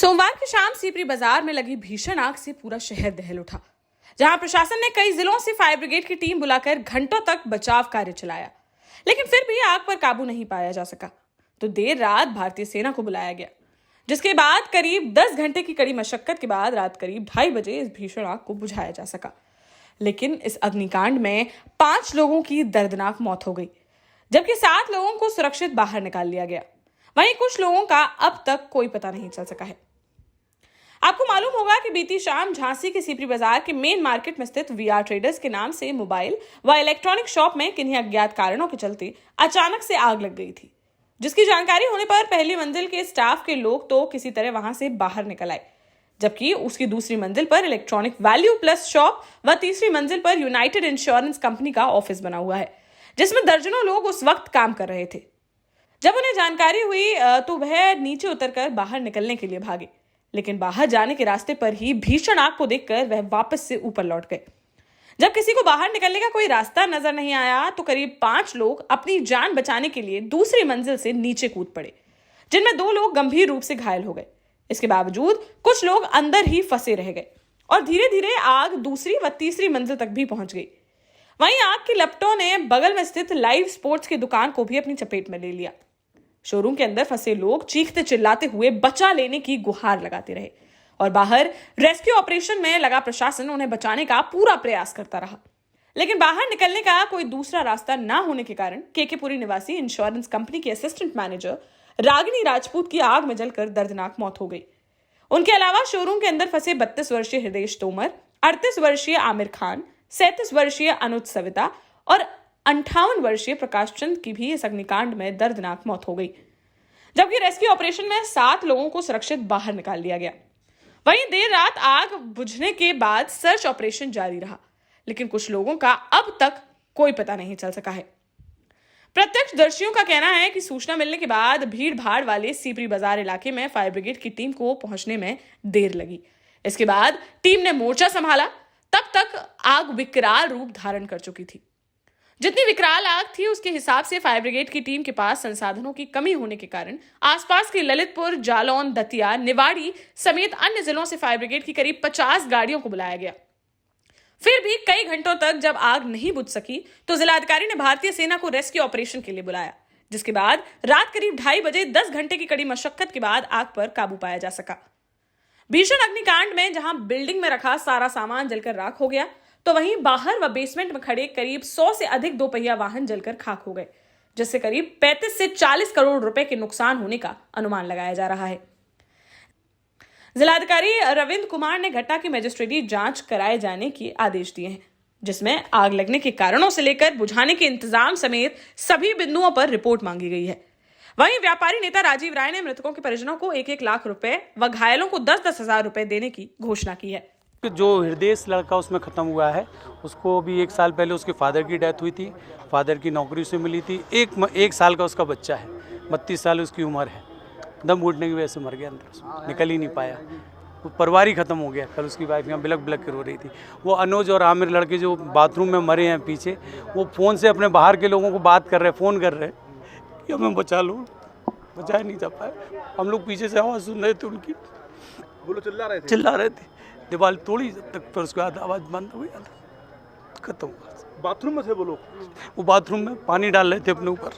सोमवार की शाम सीपरी बाजार में लगी भीषण आग से पूरा शहर दहल उठा, जहां प्रशासन ने कई जिलों से फायर ब्रिगेड की टीम बुलाकर घंटों तक बचाव कार्य चलाया, लेकिन फिर भी आग पर काबू नहीं पाया जा सका। तो देर रात भारतीय सेना को बुलाया गया, जिसके बाद करीब 10 घंटे की कड़ी मशक्कत के बाद रात करीब 2:30 बजे इस भीषण आग को बुझाया जा सका। लेकिन इस अग्निकांड में 5 लोगों की दर्दनाक मौत हो गई, जबकि 7 लोगों को सुरक्षित बाहर निकाल लिया गया। वहीं कुछ लोगों का अब तक कोई पता नहीं चल सका है। आपको मालूम होगा कि बीती शाम झांसी के सीपरी बाजार के मेन मार्केट में स्थित वीआर ट्रेडर्स के नाम से मोबाइल व इलेक्ट्रॉनिक शॉप में किन्हीं अज्ञात कारणों के चलते अचानक से आग लग गई थी, जिसकी जानकारी होने पर पहली मंजिल के स्टाफ के लोग तो किसी तरह वहां से बाहर निकल आए, जबकि उसकी दूसरी मंजिल पर इलेक्ट्रॉनिक वैल्यू प्लस शॉप व तीसरी मंजिल पर यूनाइटेड इंश्योरेंस कंपनी का ऑफिस बना हुआ है, जिसमें दर्जनों लोग उस वक्त काम कर रहे थे। जब उन्हें जानकारी हुई तो वह नीचे उतरकर बाहर निकलने के लिए भागे, लेकिन बाहर जाने के रास्ते पर ही भीषण आग को देखकर वह वापस से ऊपर लौट गए। जब किसी को बाहर निकलने का कोई रास्ता नजर नहीं आया तो करीब 5 लोग अपनी जान बचाने के लिए दूसरी मंजिल से नीचे कूद पड़े, जिनमें 2 लोग गंभीर रूप से घायल हो गए। इसके बावजूद कुछ लोग अंदर ही फंसे रह गए और धीरे धीरे आग दूसरी व तीसरी मंजिल तक भी पहुंच गई। वहीं आग की लपटों ने बगल में स्थित लाइव स्पोर्ट्स की दुकान को भी अपनी चपेट में ले लिया। शोरूम के अंदर फंसे लोग चीखते चिल्लाते हुए बचा लेने की गुहार लगाते रहे और बाहर रेस्क्यू ऑपरेशन में लगा प्रशासन उन्हें बचाने का पूरा प्रयास करता रहा, लेकिन बाहर निकलने का कोई दूसरा रास्ता न होने के कारण केकेपुरी निवासी इंश्योरेंस कंपनी की असिस्टेंट मैनेजर रागिनी राजपूत की आग में जलकर दर्दनाक मौत हो गई। उनके अलावा शोरूम के अंदर फंसे 32 वर्षीय हृदय तोमर, 38 वर्षीय आमिर खान, 37 वर्षीय अनुज सविता और 58 वर्षीय प्रकाश चंद की भी इस अग्निकांड में दर्दनाक मौत हो गई, जबकि रेस्क्यू ऑपरेशन में 7 लोगों को सुरक्षित बाहर निकाल लिया गया। वहीं देर रात आग बुझने के बाद सर्च ऑपरेशन जारी रहा, लेकिन कुछ लोगों का अब तक कोई पता नहीं चल सका है। प्रत्यक्षदर्शियों का कहना है कि सूचना मिलने के बाद भीड़ भाड़ वाले सीपरी बाजार इलाके में फायर ब्रिगेड की टीम को पहुंचने में देर लगी। इसके बाद टीम ने मोर्चा संभाला, तब तक आग विकराल रूप धारण कर चुकी थी। जितनी विकराल आग थी उसके हिसाब से फायर ब्रिगेड की टीम के पास संसाधनों की कमी होने के कारण आसपास के ललितपुर, जालौन, दतिया, निवाड़ी समेत अन्य जिलों से फायर ब्रिगेड की करीब 50 गाड़ियों को बुलाया गया। फिर भी कई घंटों तक जब आग नहीं बुझ सकी तो जिलाधिकारी ने भारतीय सेना को रेस्क्यू ऑपरेशन के लिए बुलाया, जिसके बाद रात करीब 2:30 बजे 10 घंटे की कड़ी मशक्कत के बाद आग पर काबू पाया जा सका। भीषण अग्निकांड में जहां बिल्डिंग में रखा सारा सामान जलकर राख हो गया, तो वहीं बाहर व बेसमेंट में खड़े करीब 100 से अधिक 2 पहिया वाहन जलकर खाक हो गए, जिससे करीब 35 से 40 करोड़ रुपए के नुकसान होने का अनुमान लगाया जा रहा है। जिलाधिकारी रविंद्र कुमार ने घटना की मजिस्ट्रेटी जांच कराए जाने के आदेश दिए हैं, जिसमें आग लगने के कारणों से लेकर बुझाने के इंतजाम समेत सभी बिंदुओं पर रिपोर्ट मांगी गई है। वहीं व्यापारी नेता राजीव राय ने मृतकों के परिजनों को 1-1 लाख रुपए व घायलों को 10-10 हजार रुपए देने की घोषणा की है। जो हृदय लड़का उसमें ख़त्म हुआ है, उसको अभी 1 साल पहले उसके फादर की डेथ हुई थी। फादर की नौकरी उसे मिली थी। एक साल का उसका बच्चा है, 32 साल उसकी उम्र है। दम घुटने की वजह से मर गया, अंदर निकल ही नहीं पाया। वो परिवार ही ख़त्म हो गया। कल उसकी वाइफ यहाँ बिलक बिलक कर रो रही थी। वो अनुज और आमिर लड़के जो बाथरूम में मरे हैं पीछे, वो फ़ोन से अपने बाहर के लोगों को बात कर रहे हैं, फ़ोन कर रहे हैं कि हमें बचा लो। बचा नहीं जा पाए। हम लोग पीछे से आवाज़ सुन रहे थे उनकी, वो लोग चिल्ला रहे थे। दीवार तोड़ी जब तक, फिर उसके बाद आवाज़ बंद हो गई, खत्म हुआ। बाथरूम में थे वो लोग? वो बाथरूम में पानी डाल रहे थे अपने ऊपर।